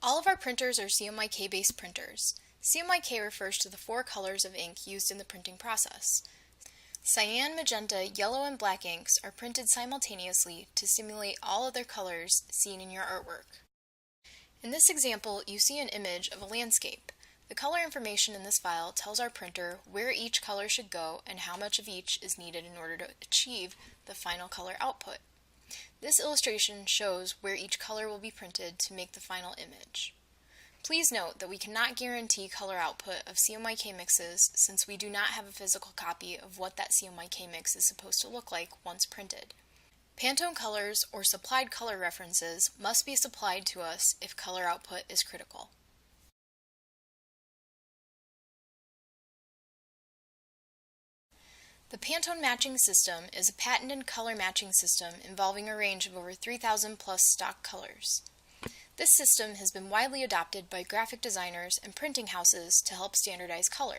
All of our printers are CMYK-based printers. CMYK refers to the 4 colors of ink used in the printing process. Cyan, magenta, yellow, and black inks are printed simultaneously to simulate all other colors seen in your artwork. In this example, you see an image of a landscape. The color information in this file tells our printer where each color should go and how much of each is needed in order to achieve the final color output. This illustration shows where each color will be printed to make the final image. Please note that we cannot guarantee color output of CMYK mixes since we do not have a physical copy of what that CMYK mix is supposed to look like once printed. Pantone colors or supplied color references must be supplied to us if color output is critical. The Pantone matching system is a patented color matching system involving a range of over 3,000 plus stock colors. This system has been widely adopted by graphic designers and printing houses to help standardize color.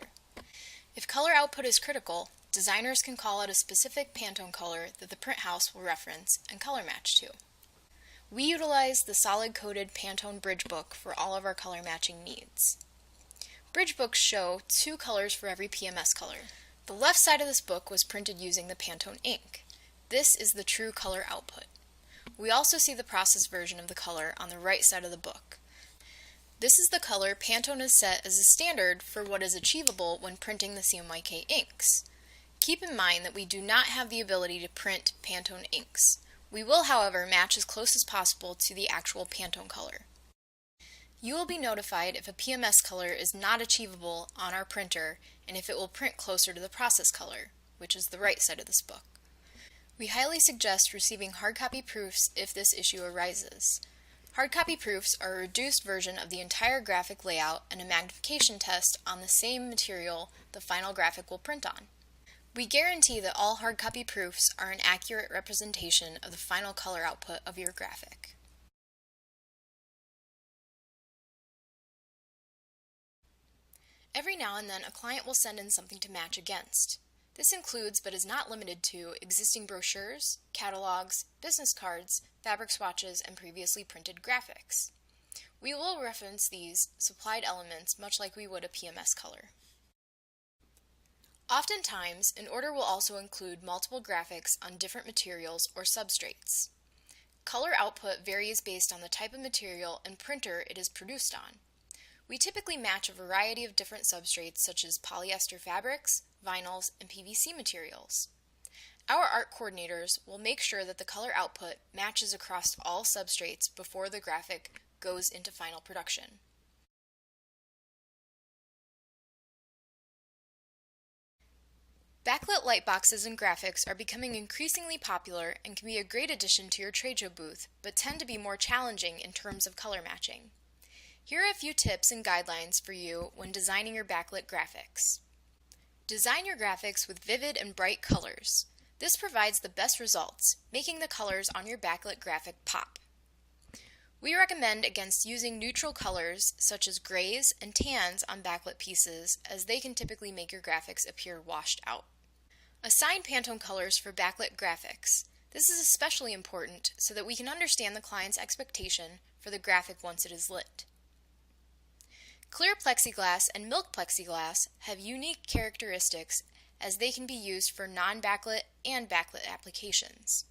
If color output is critical, designers can call out a specific Pantone color that the print house will reference and color match to. We utilize the solid-coded Pantone Bridge Book for all of our color matching needs. Bridge books show 2 colors for every PMS color. The left side of this book was printed using the Pantone ink. This is the true color output. We also see the process version of the color on the right side of the book. This is the color Pantone has set as a standard for what is achievable when printing the CMYK inks. Keep in mind that we do not have the ability to print Pantone inks. We will, however, match as close as possible to the actual Pantone color. You will be notified if a PMS color is not achievable on our printer and if it will print closer to the process color, which is the right side of this book. We highly suggest receiving hard copy proofs if this issue arises. Hard copy proofs are a reduced version of the entire graphic layout and a magnification test on the same material the final graphic will print on. We guarantee that all hard copy proofs are an accurate representation of the final color output of your graphic. Every now and then, a client will send in something to match against. This includes, but is not limited to, existing brochures, catalogs, business cards, fabric swatches, and previously printed graphics. We will reference these supplied elements much like we would a PMS color. Oftentimes, an order will also include multiple graphics on different materials or substrates. Color output varies based on the type of material and printer it is produced on. We typically match a variety of different substrates such as polyester fabrics, vinyls, and PVC materials. Our art coordinators will make sure that the color output matches across all substrates before the graphic goes into final production. Backlit lightboxes and graphics are becoming increasingly popular and can be a great addition to your trade show booth, but tend to be more challenging in terms of color matching. Here are a few tips and guidelines for you when designing your backlit graphics. Design your graphics with vivid and bright colors. This provides the best results, making the colors on your backlit graphic pop. We recommend against using neutral colors such as grays and tans on backlit pieces, as they can typically make your graphics appear washed out. Assign Pantone colors for backlit graphics. This is especially important so that we can understand the client's expectation for the graphic once it is lit. Clear plexiglass and milk plexiglass have unique characteristics as they can be used for non-backlit and backlit applications.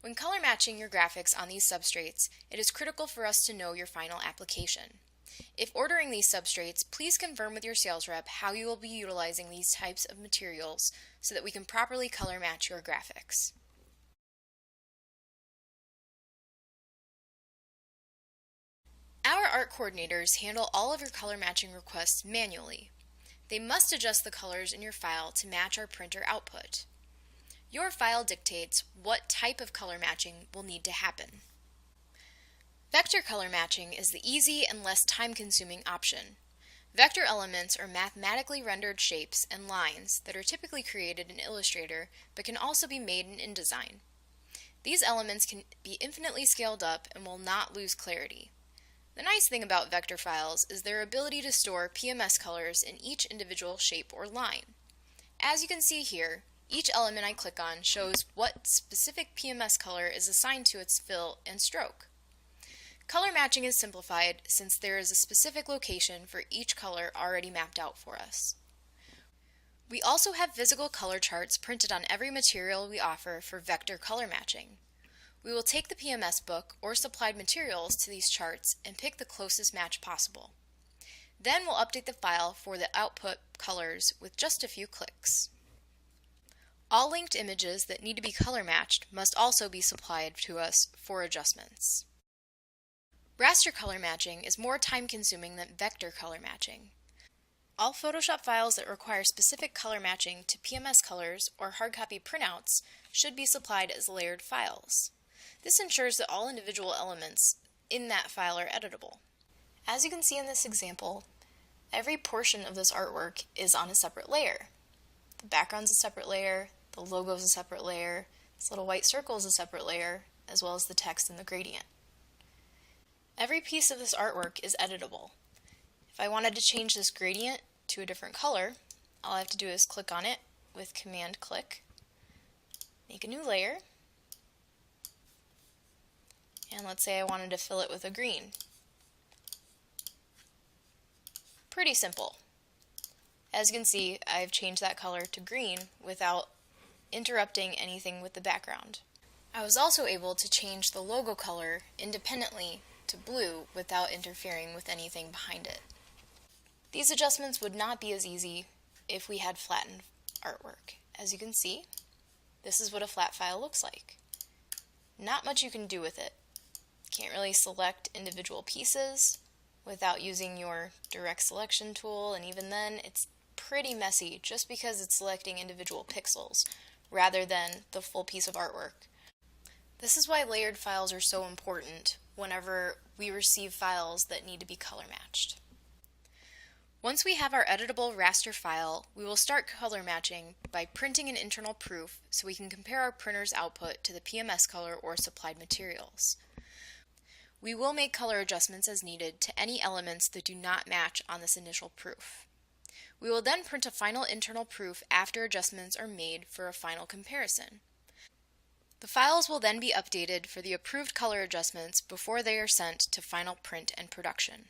When color matching your graphics on these substrates, it is critical for us to know your final application. If ordering these substrates, please confirm with your sales rep how you will be utilizing these types of materials so that we can properly color match your graphics. Our art coordinators handle all of your color matching requests manually. They must adjust the colors in your file to match our printer output. Your file dictates what type of color matching will need to happen. Vector color matching is the easy and less time-consuming option. Vector elements are mathematically rendered shapes and lines that are typically created in Illustrator but can also be made in InDesign. These elements can be infinitely scaled up and will not lose clarity. The nice thing about vector files is their ability to store PMS colors in each individual shape or line. As you can see here, each element I click on shows what specific PMS color is assigned to its fill and stroke. Color matching is simplified since there is a specific location for each color already mapped out for us. We also have physical color charts printed on every material we offer for vector color matching. We will take the PMS book or supplied materials to these charts and pick the closest match possible. Then we'll update the file for the output colors with just a few clicks. All linked images that need to be color matched must also be supplied to us for adjustments. Raster color matching is more time-consuming than vector color matching. All Photoshop files that require specific color matching to PMS colors or hard copy printouts should be supplied as layered files. This ensures that all individual elements in that file are editable. As you can see in this example, every portion of this artwork is on a separate layer. The background's a separate layer, the logo is a separate layer, this little white circle is a separate layer, as well as the text and the gradient. Every piece of this artwork is editable. If I wanted to change this gradient to a different color, all I have to do is click on it with Command click, make a new layer, and let's say I wanted to fill it with a green. Pretty simple. As you can see, I've changed that color to green without interrupting anything with the background. I was also able to change the logo color independently to blue without interfering with anything behind it. These adjustments would not be as easy if we had flattened artwork. As you can see, this is what a flat file looks like. Not much you can do with it. Can't really select individual pieces without using your direct selection tool, and even then it's pretty messy just because it's selecting individual pixels rather than the full piece of artwork. This is why layered files are so important whenever we receive files that need to be color matched. Once we have our editable raster file, we will start color matching by printing an internal proof so we can compare our printer's output to the PMS color or supplied materials. We will make color adjustments as needed to any elements that do not match on this initial proof. We will then print a final internal proof after adjustments are made for a final comparison. The files will then be updated for the approved color adjustments before they are sent to final print and production.